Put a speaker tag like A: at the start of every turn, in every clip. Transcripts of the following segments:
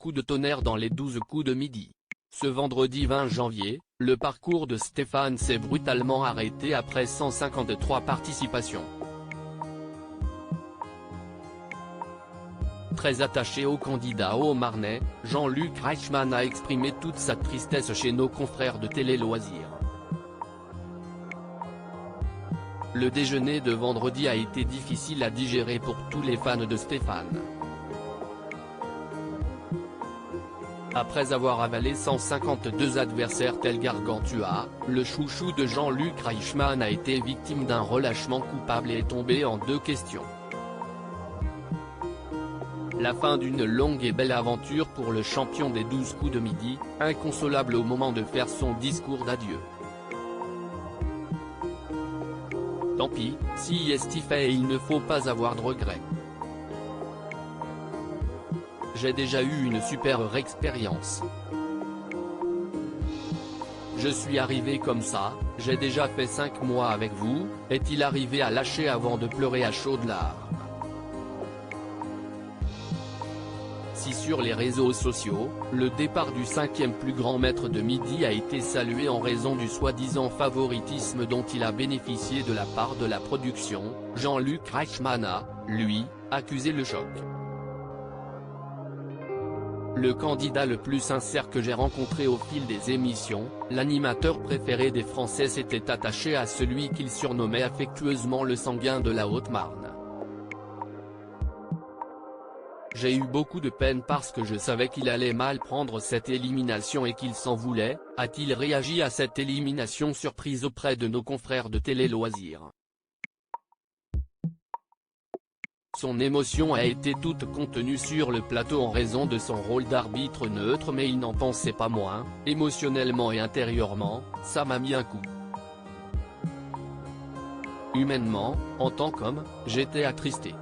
A: coups de tonnerre dans les 12 coups de midi. Ce vendredi 20 janvier, le parcours de Stéphane s'est brutalement arrêté après 153 participations. Très attaché au candidat haut-marnais, Jean-Luc Reichmann a exprimé toute sa tristesse chez nos confrères de Télé Loisirs. Le déjeuner de vendredi a été difficile à digérer pour tous les fans de Stéphane. Après avoir avalé 152 adversaires tels Gargantua, le chouchou de Jean-Luc Reichmann a été victime d'un relâchement coupable et est tombé en 2 questions. La fin d'une longue et belle aventure pour le champion des 12 coups de midi, inconsolable au moment de faire son discours d'adieu. Tant pis, si est fait et il ne faut pas avoir de regrets. J'ai déjà eu une super expérience. Je suis arrivé comme ça, j'ai déjà fait 5 mois avec vous, est-il arrivé à lâcher avant de pleurer à chaudes larmes. Si sur les réseaux sociaux, le départ du 5e plus grand maître de midi a été salué en raison du soi-disant favoritisme dont il a bénéficié de la part de la production, Jean-Luc Reichmann a, lui, accusé le choc. Le candidat le plus sincère que j'ai rencontré au fil des émissions, l'animateur préféré des Français s'était attaché à celui qu'il surnommait affectueusement le sanguin de la Haute-Marne. J'ai eu beaucoup de peine parce que je savais qu'il allait mal prendre cette élimination et qu'il s'en voulait, a-t-il réagi à cette élimination surprise auprès de nos confrères de Télé Loisirs. Son émotion a été toute contenue sur le plateau en raison de son rôle d'arbitre neutre, mais il n'en pensait pas moins, émotionnellement et intérieurement, ça m'a mis un coup. Humainement, en tant qu'homme, j'étais attristé.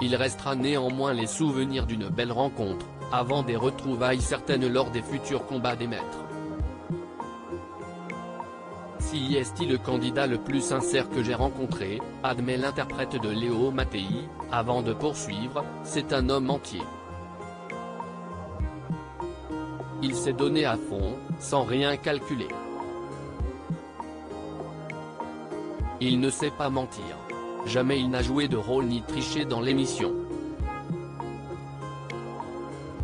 A: Il restera néanmoins les souvenirs d'une belle rencontre, avant des retrouvailles certaines lors des futurs combats des maîtres. Si est le candidat le plus sincère que j'ai rencontré, admet l'interprète de Léo Mattei, avant de poursuivre, c'est un homme entier. Il s'est donné à fond, sans rien calculer. Il ne sait pas mentir. Jamais il n'a joué de rôle ni triché dans l'émission.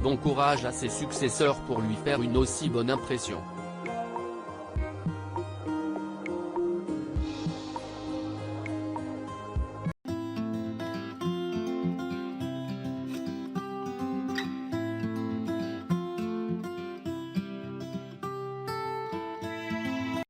A: Bon courage à ses successeurs pour lui faire une aussi bonne impression.